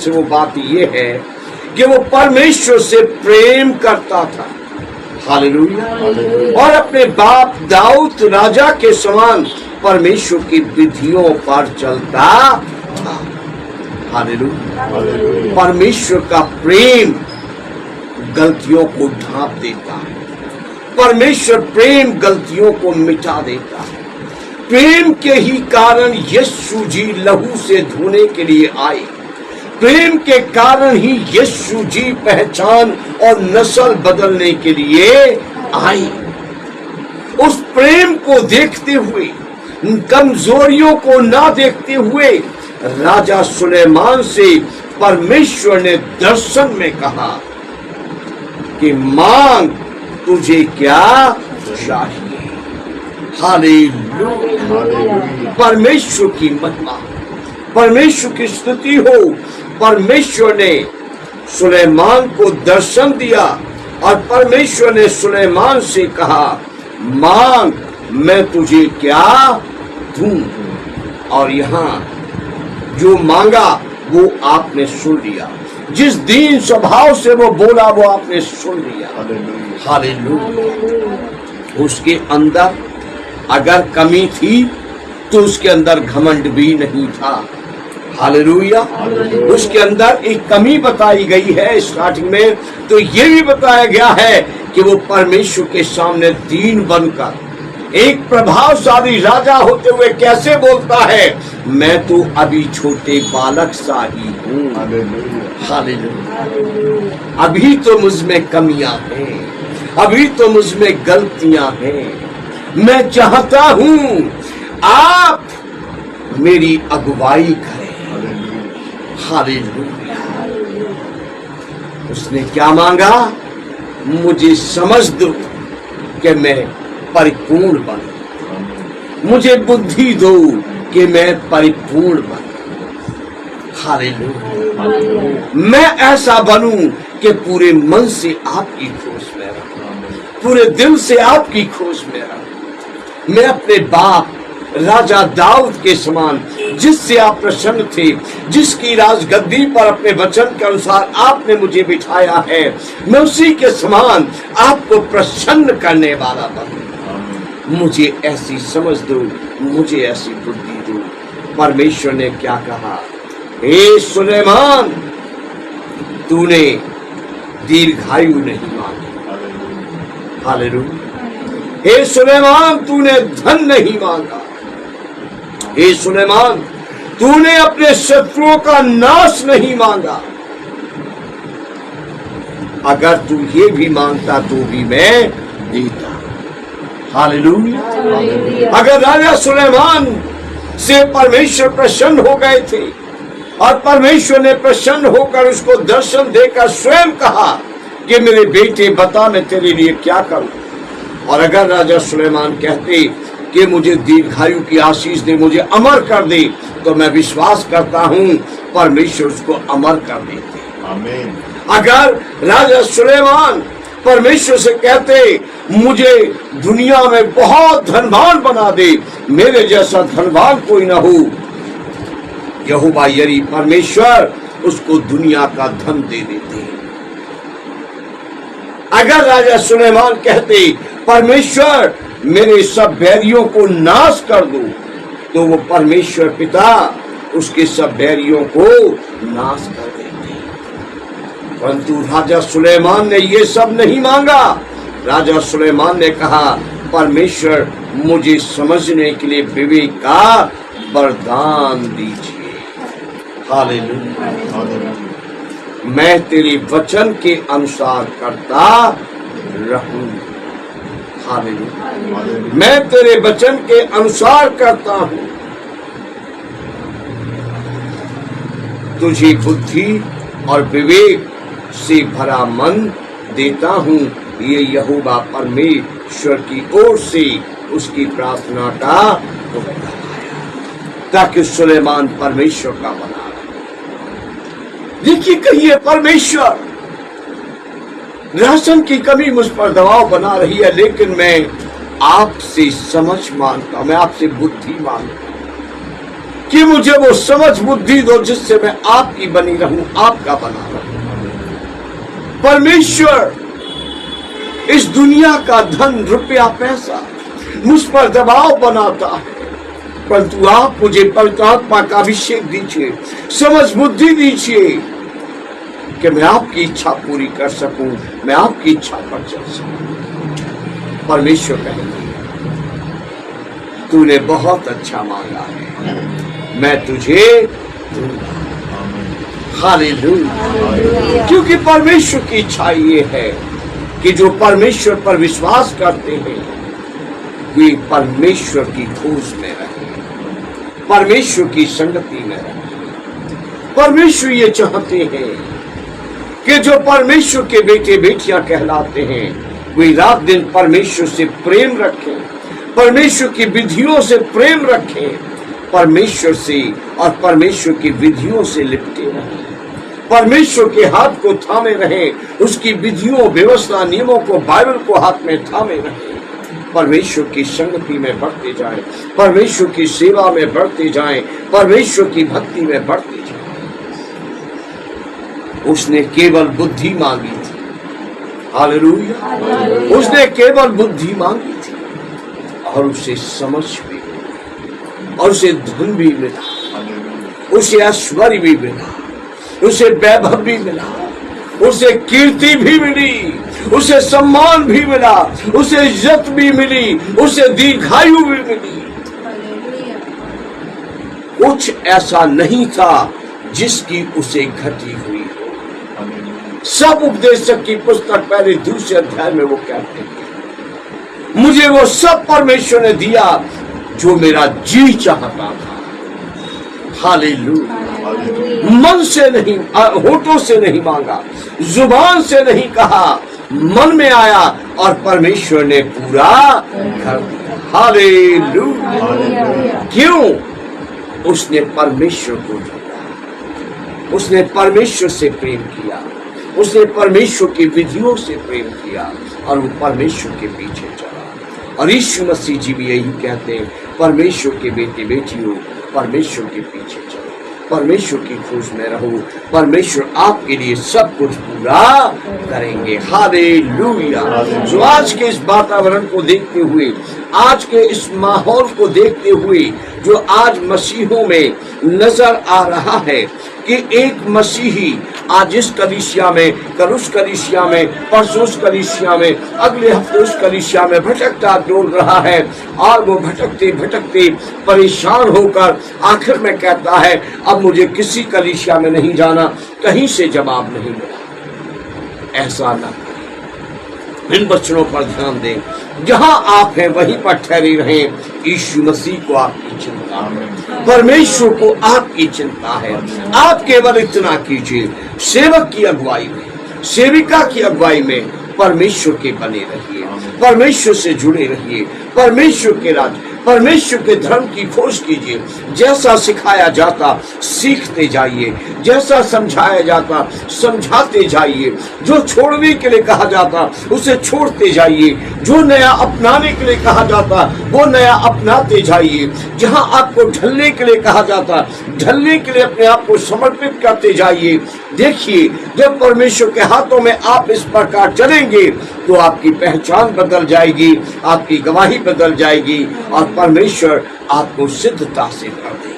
से वो बात ये है कि वो परमेश्वर से प्रेम करता था। हालेलुया। और अपने बाप दाऊद राजा के समान परमेश्वर की विधियों पर चलता था। हालेलुया। परमेश्वर का प्रेम गलतियों को ढांप देता है। परमेश्वर प्रेम गलतियों को मिटा देता है। प्रेम के ही कारण यीशु जी लहू से धोने के लिए आए। प्रेम के कारण ही यीशु जी पहचान और नस्ल बदलने के लिए आए। उस प्रेम को देखते हुए, कमजोरियों को ना देखते हुए, राजा सुलेमान से परमेश्वर ने दर्शन में कहा कि मांग, तुझे क्या चाहिए। हालेलुया। परमेश्वर की महिमा, परमेश्वर की स्तुति हो। परमेश्वर ने सुलेमान को दर्शन दिया और परमेश्वर ने सुलेमान से कहा, मांग, मैं तुझे क्या दूं। और यहाँ जो मांगा वो आपने सुन लिया। जिस दीन स्वभाव से वो बोला वो आपने सुन लिया। हालेलुया। उसके अंदर अगर कमी थी तो उसके अंदर घमंड भी नहीं था। हालेलुया। उसके अंदर एक कमी बताई गई है स्टार्टिंग में, तो ये भी बताया गया है कि वो परमेश्वर के सामने दीन बनकर एक प्रभावशाली राजा होते हुए कैसे बोलता है, मैं तो अभी छोटे बालक सा ही हूँ। हालेलुया। अभी तो मुझ में कमियां हैं, अभी तो मुझ में गलतियां हैं। मैं चाहता हूँ आप मेरी अगुवाई करें। हालेलुया। उसने क्या मांगा, मुझे समझ दो कि मैं परिपूर्ण बनूं, मुझे बुद्धि दो कि मैं परिपूर्ण बनूं। हालेलुया। मैं ऐसा बनूं कि पूरे मन से आपकी खोज में रहूं, पूरे दिल से आपकी खोज में रहूं। मैं अपने बाप राजा दाऊद के समान, जिससे आप प्रसन्न थे, जिसकी राजगद्दी पर अपने वचन के अनुसार आपने मुझे बिठाया है, मैं उसी के समान आपको प्रसन्न करने वाला बनूं। मुझे ऐसी समझ दो, मुझे ऐसी बुद्धि दो। परमेश्वर ने क्या कहा, हे सुलेमान, तूने दीर्घायु नहीं मांगी। हालेलुया। हे सुलेमान, तूने धन नहीं मांगा। हे सुलेमान, तूने अपने शत्रुओं का नाश नहीं मांगा। अगर तू ये भी मांगता तो भी मैं देता। हालेलुया। अगर राजा सुलेमान से परमेश्वर प्रसन्न हो गए थे और परमेश्वर ने प्रसन्न होकर उसको दर्शन देकर स्वयं कहा कि मेरे बेटे बता मैं तेरे लिए क्या करूं, और अगर राजा सुलेमान कहते कि मुझे दीर्घायु की आशीष दे, मुझे अमर कर दे, तो मैं विश्वास करता हूं परमेश्वर उसको अमर कर देते। आमीन। अगर राजा सुलेमान परमेश्वर से कहते मुझे दुनिया में बहुत धनवान बना दे, मेरे जैसा धनवान कोई ना हो, यहोवा यरी परमेश्वर उसको दुनिया का धन दे देते। अगर राजा सुलेमान कहते परमेश्वर मेरे सब बैरियों को नाश कर दो, तो वो परमेश्वर पिता उसके सब बैरियों को नाश कर देते। परंतु राजा सुलेमान ने ये सब नहीं मांगा। राजा सुलेमान ने कहा, परमेश्वर मुझे समझने के लिए विवेक का वरदान दीजिए। हालेलुया। मैं तेरे वचन के अनुसार करता रहूं। हालेलुया। मैं तेरे वचन के अनुसार करता हूं। तुझे बुद्धि और विवेक से भरा मन देता हूं। ये यहोवा परमेश्वर की ओर से उसकी प्रार्थना का उत्तर आया, ताकि सुलेमान परमेश्वर का बना रहे। देखिए, कहिए परमेश्वर, राशन की कमी मुझ पर दबाव बना रही है, लेकिन मैं आपसे समझ मांगता हूं, मैं आपसे बुद्धि मांगता हूं। कि मुझे वो समझ बुद्धि दो जिससे मैं आपकी बनी रहूं, आपका बना रहूं। परमेश्वर इस दुनिया का धन, रुपया, पैसा मुझ पर दबाव बनाता है, परंतु आप मुझे पवित्र आत्मा का अभिषेक दीजिए, समझ बुद्धि दीजिए कि मैं आपकी इच्छा पूरी कर सकूं, मैं आपकी इच्छा पर चल सकूं। परमेश्वर कहेंगे तूने बहुत अच्छा मांगा है, मैं तुझे दूंगा। हालेलुया। क्योंकि परमेश्वर की इच्छा ये है कि जो परमेश्वर पर विश्वास करते हैं वे परमेश्वर की खोज में रहे, परमेश्वर की संगति में रहे। परमेश्वर ये चाहते हैं कि जो परमेश्वर के बेटे बेटियां कहलाते हैं वे रात दिन परमेश्वर से प्रेम रखें, परमेश्वर की विधियों से प्रेम रखें, परमेश्वर से और परमेश्वर की विधियों से लिपटे रहें, परमेश्वर के हाथ को थामे रहें, उसकी विधियों, व्यवस्था, नियमों को, बाइबल को हाथ में थामे रहें, परमेश्वर की संगति में बढ़ते जाएं, परमेश्वर की सेवा में बढ़ते जाएं, परमेश्वर की भक्ति में बढ़ते जाएं। उसने केवल बुद्धि मांगी थी। हालेलुया। उसने केवल बुद्धि मांगी थी और उसे समझ भी मिली, और उसे धन भी मिला, उसे ऐश्वर्य भी मिला, उसे वैभव भी मिला, उसे कीर्ति भी मिली, उसे सम्मान भी मिला, उसे इज्जत भी मिली, उसे दीर्घायु भी मिली। कुछ ऐसा नहीं था जिसकी उसे घटी हुई हो। सब उपदेशक की पुस्तक पहले दूसरे अध्याय में वो कहते हैं मुझे वो सब परमेश्वर ने दिया जो मेरा जी चाहता था। हालेलुया। मन से नहीं, होठों से नहीं मांगा, जुबान से नहीं कहा, मन में आया और परमेश्वर ने पूरा कर दिया। हालेलुया। क्यों? उसने परमेश्वर को ढूंढा, उसने परमेश्वर से प्रेम किया, उसने परमेश्वर की विधियों से प्रेम किया और वो परमेश्वर के पीछे चला। और यीशु मसीह जी भी यही कहते हैं, परमेश्वर के बेटे बेटियों, परमेश्वर के पीछे चलो, परमेश्वर की खोज में रहो, परमेश्वर आपके लिए सब कुछ पूरा करेंगे। हालेलुया। जो आज के इस वातावरण को देखते हुए, आज के इस माहौल को देखते हुए जो आज मसीहों में नजर आ रहा है कि एक मसीही आज इस कलीसिया में, कल उस कलीसिया में, परसों उस कलीसिया में, अगले हफ्ते उस कलीसिया में भटकता डोल रहा है और वो भटकते भटकते परेशान होकर आखिर में कहता है अब मुझे किसी कलीसिया में नहीं जाना, कहीं से जवाब नहीं मिला। ऐसा ना, इन वचनों पर ध्यान दें, जहां आप हैं वहीं पर ठहरे रहें। यीशु मसीह को आपकी चिंता है, परमेश्वर को आपकी चिंता है। आप केवल इतना कीजिए, सेवक की अगुवाई में, सेविका की अगुवाई में परमेश्वर के बने रहिए, परमेश्वर से जुड़े रहिए, परमेश्वर के राज्य, परमेश्वर के धर्म की खोज कीजिए। जैसा सिखाया जाता सीखते जाइए, जैसा समझाया जाता समझाते जाइए, जो छोड़ने के लिए कहा जाता उसे छोड़ते जाइए, जो नया अपनाने के लिए कहा जाता वो नया अपनाते जाइए, जहां आपको ढलने के लिए कहा जाता ढलने के लिए अपने आप को समर्पित करते जाइए। देखिए, जब परमेश्वर के हाथों में आप इस प्रकार चलेंगे तो आपकी पहचान बदल जाएगी, आपकी गवाही बदल जाएगी और परमेश्वर आपको सिद्धता से भर देगा।